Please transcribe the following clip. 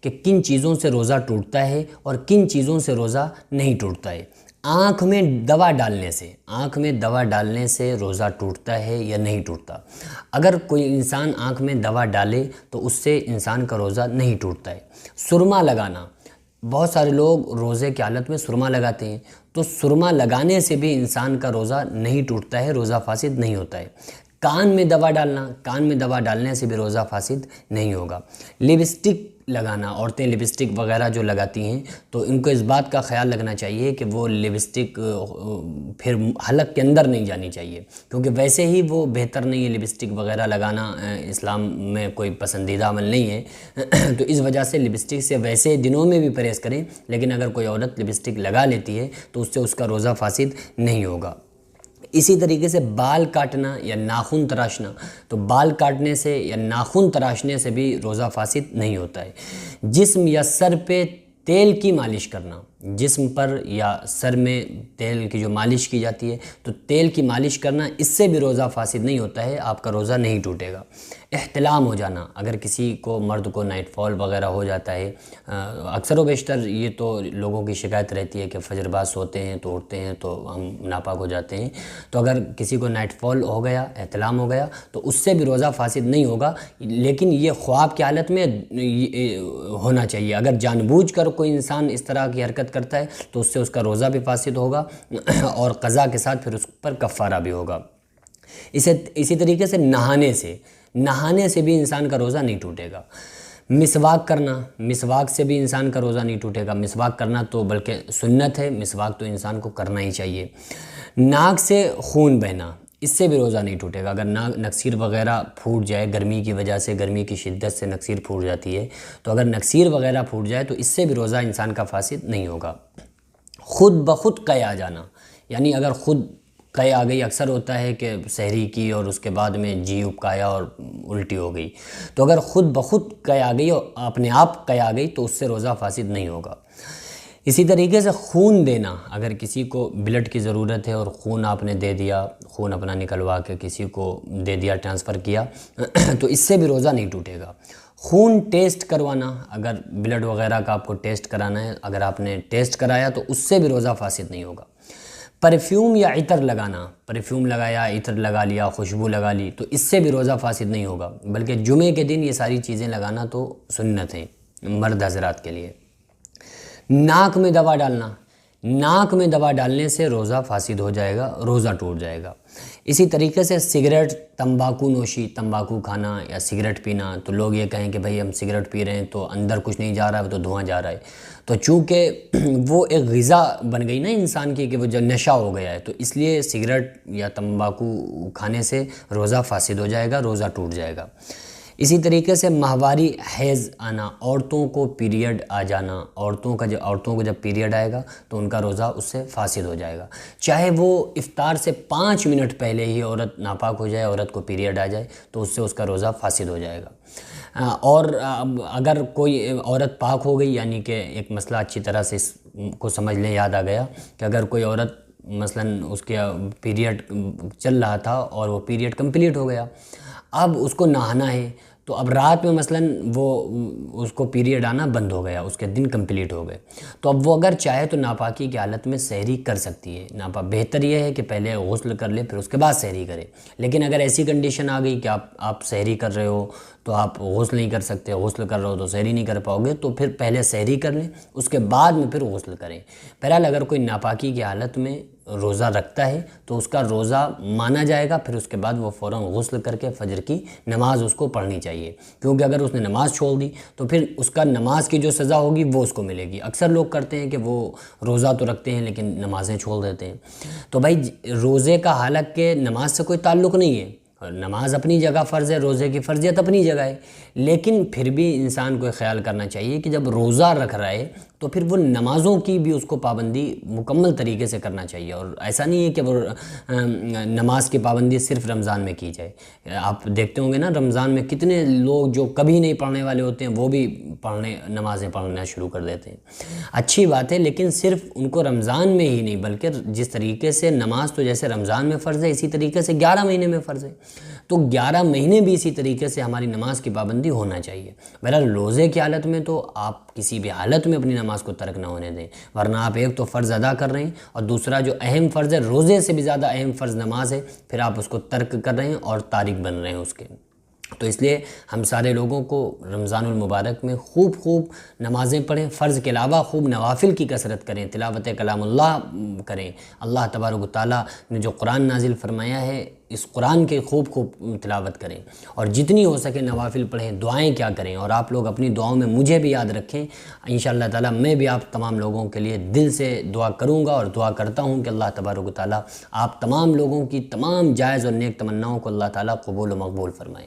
کہ کن چیزوں سے روزہ ٹوٹتا ہے اور کن چیزوں سے روزہ نہیں ٹوٹتا ہے۔ آنکھ میں دوا ڈالنے سے روزہ ٹوٹتا ہے یا نہیں ٹوٹتا؟ اگر کوئی انسان آنکھ میں دوا ڈالے تو اس سے انسان کا روزہ نہیں ٹوٹتا ہے۔ سرما لگانا، بہت سارے لوگ روزے کی حالت میں سرما لگاتے ہیں، تو سرما لگانے سے بھی انسان کا روزہ نہیں ٹوٹتا ہے، روزہ فاسد نہیں ہوتا ہے۔ کان میں دوا ڈالنے سے بھی روزہ فاسد نہیں ہوگا۔ لپسٹک لگانا، عورتیں لپسٹک وغیرہ جو لگاتی ہیں تو ان کو اس بات کا خیال رکھنا چاہیے کہ وہ لپسٹک پھر حلق کے اندر نہیں جانی چاہیے، کیونکہ ویسے ہی وہ بہتر نہیں ہے، لپسٹک وغیرہ لگانا اسلام میں کوئی پسندیدہ عمل نہیں ہے۔ تو اس وجہ سے لپسٹک سے ویسے دنوں میں بھی پرہیز کریں، لیکن اگر کوئی عورت لپسٹک لگا لیتی ہے تو اس سے اس کا روزہ فاسد نہیں ہوگا۔ اسی طریقے سے بال کاٹنا یا ناخن تراشنا، تو بال کاٹنے سے یا ناخن تراشنے سے بھی روزہ فاسد نہیں ہوتا ہے۔ جسم یا سر پہ تیل کی مالش کرنا، جسم پر یا سر میں تیل کی جو مالش کی جاتی ہے تو تیل کی مالش کرنا، اس سے بھی روزہ فاسد نہیں ہوتا ہے، آپ کا روزہ نہیں ٹوٹے گا۔ احتلام ہو جانا، اگر کسی کو مرد کو نائٹ فال وغیرہ ہو جاتا ہے، اکثر و بیشتر یہ تو لوگوں کی شکایت رہتی ہے کہ فجر بعد سوتے ہیں تو اٹھتے ہیں تو ہم ناپاک ہو جاتے ہیں، تو اگر کسی کو نائٹ فال ہو گیا، احتلام ہو گیا، تو اس سے بھی روزہ فاسد نہیں ہوگا، لیکن یہ خواب کی حالت میں ہونا چاہیے۔ اگر جان بوجھ کر کوئی انسان اس طرح کی حرکت کرتا ہے تو اس سے اس کا روزہ بھی فاسد ہوگا اور قضا کے ساتھ پھر اس پر کفارہ بھی ہوگا۔ اسی طریقے سے نہانے سے بھی انسان کا روزہ نہیں ٹوٹے گا۔ مسواک سے بھی انسان کا روزہ نہیں ٹوٹے گا۔ مسواک کرنا تو بلکہ سنت ہے، مسواک تو انسان کو کرنا ہی چاہیے۔ ناک سے خون بہنا، اس سے بھی روزہ نہیں ٹوٹے گا۔ اگر نکسیر وغیرہ پھوٹ جائے، گرمی کی وجہ سے، گرمی کی شدت سے نکسیر پھوٹ جاتی ہے، تو اگر نکسیر وغیرہ پھوٹ جائے تو اس سے بھی روزہ انسان کا فاسد نہیں ہوگا۔ خود بخود قے آ جانا، یعنی اگر خود قے آ گئی، اکثر ہوتا ہے کہ سحری کی اور اس کے بعد میں جی اپکایا اور الٹی ہو گئی، تو اگر خود بخود قے آ گئی اور اپنے آپ قے آ گئی تو اس سے روزہ فاسد نہیں ہوگا۔ اسی طریقے سے خون دینا، اگر کسی کو بلڈ کی ضرورت ہے اور خون آپ نے دے دیا، خون اپنا نکلوا کے کسی کو دے دیا، ٹرانسفر کیا، تو اس سے بھی روزہ نہیں ٹوٹے گا۔ خون ٹیسٹ کروانا، اگر بلڈ وغیرہ کا آپ کو ٹیسٹ کرانا ہے، اگر آپ نے ٹیسٹ کرایا تو اس سے بھی روزہ فاسد نہیں ہوگا۔ پرفیوم یا عطر لگانا، پرفیوم لگایا، عطر لگا لیا، خوشبو لگا لی، تو اس سے بھی روزہ فاسد نہیں ہوگا، بلکہ جمعے کے دن یہ ساری چیزیں لگانا تو سنت ہے مرد حضرات کے لیے۔ ناک میں دوا ڈالنے سے روزہ فاسد ہو جائے گا، روزہ ٹوٹ جائے گا۔ اسی طریقے سے سگریٹ، تمباکو نوشی، تمباکو کھانا یا سگریٹ پینا، تو لوگ یہ کہیں کہ بھئی ہم سگریٹ پی رہے ہیں تو اندر کچھ نہیں جا رہا ہے، تو دھواں جا رہا ہے، تو چونکہ وہ ایک غذا بن گئی نا انسان کی کہ وہ جو نشہ ہو گیا ہے، تو اس لیے سگریٹ یا تمباکو کھانے سے روزہ فاسد ہو جائے گا، روزہ ٹوٹ جائے گا۔ اسی طریقے سے ماہواری حیض آنا، عورتوں کو پیریڈ آ جانا، عورتوں کو جب پیریڈ آئے گا تو ان کا روزہ اس سے فاسد ہو جائے گا، چاہے وہ افطار سے 5 منٹ پہلے ہی عورت ناپاک ہو جائے، عورت کو پیریڈ آ جائے تو اس سے اس کا روزہ فاسد ہو جائے گا۔ اور اگر کوئی عورت پاک ہو گئی، یعنی کہ ایک مسئلہ اچھی طرح سے اس کو سمجھ لیں، یاد آ گیا کہ اگر کوئی عورت مثلاً اس کے پیریڈ چل رہا تھا اور وہ پیریڈ کمپلیٹ ہو گیا، اب اس کو نہانا ہے، تو اب رات میں مثلاً اس کو پیریڈ آنا بند ہو گیا، اس کے دن کمپلیٹ ہو گئے، تو اب وہ اگر چاہے تو ناپاکی کی حالت میں سحری کر سکتی ہے۔ بہتر یہ ہے کہ پہلے غسل کر لے پھر اس کے بعد سحری کرے، لیکن اگر ایسی کنڈیشن آ گئی کہ آپ سحری کر رہے ہو تو آپ غسل نہیں کر سکتے، غسل کر رہے ہو تو سحری نہیں کر پاؤ گے، تو پھر پہلے سحری کر لیں، اس کے بعد میں پھر غسل کریں۔ بہرحال اگر کوئی ناپاکی کی حالت میں روزہ رکھتا ہے تو اس کا روزہ مانا جائے گا، پھر اس کے بعد وہ فوراً غسل کر کے فجر کی نماز اس کو پڑھنی چاہیے، کیونکہ اگر اس نے نماز چھوڑ دی تو پھر اس کا نماز کی جو سزا ہوگی وہ اس کو ملے گی۔ اکثر لوگ کرتے ہیں کہ وہ روزہ تو رکھتے ہیں لیکن نمازیں چھوڑ دیتے ہیں، تو بھائی روزے کا حالانکہ نماز سے کوئی تعلق نہیں ہے، نماز اپنی جگہ فرض ہے، روزے کی فرضیت اپنی جگہ ہے، لیکن پھر بھی انسان کو خیال کرنا چاہیے کہ جب روزہ رکھ رہا ہے تو پھر وہ نمازوں کی بھی اس کو پابندی مکمل طریقے سے کرنا چاہیے، اور ایسا نہیں ہے کہ وہ نماز کی پابندی صرف رمضان میں کی جائے۔ آپ دیکھتے ہوں گے نا رمضان میں کتنے لوگ جو کبھی نہیں پڑھنے والے ہوتے ہیں وہ بھی نمازیں پڑھنا شروع کر دیتے ہیں۔ اچھی بات ہے، لیکن صرف ان کو رمضان میں ہی نہیں بلکہ جس طریقے سے نماز تو جیسے رمضان میں فرض ہے، اسی طریقے سے 11 مہینے میں فرض ہے۔ تو 11 مہینے بھی اسی طریقے سے ہماری نماز کی پابندی ہونا چاہیے۔ بہرحال روزے کی حالت میں تو آپ کسی بھی حالت میں اپنی نماز کو ترک نہ ہونے دیں، ورنہ آپ ایک تو فرض ادا کر رہے ہیں اور دوسرا جو اہم فرض ہے، روزے سے بھی زیادہ اہم فرض نماز ہے، پھر آپ اس کو ترک کر رہے ہیں اور تارک بن رہے ہیں اس کے۔ تو اس لیے ہم سارے لوگوں کو رمضان المبارک میں خوب نمازیں پڑھیں، فرض کے علاوہ خوب نوافل کی کثرت کریں، تلاوت کلام اللہ کریں۔ اللہ تبارک و تعالیٰ نے جو قرآن نازل فرمایا ہے، اس قرآن کے خوب تلاوت کریں اور جتنی ہو سکے نوافل پڑھیں، دعائیں کیا کریں، اور آپ لوگ اپنی دعاؤں میں مجھے بھی یاد رکھیں۔ انشاءاللہ تعالیٰ میں بھی آپ تمام لوگوں کے لیے دل سے دعا کروں گا اور دعا کرتا ہوں کہ اللہ تبارک و تعالیٰ آپ تمام لوگوں کی تمام جائز اور نیک تمناؤں کو اللہ تعالیٰ قبول و مقبول فرمائے۔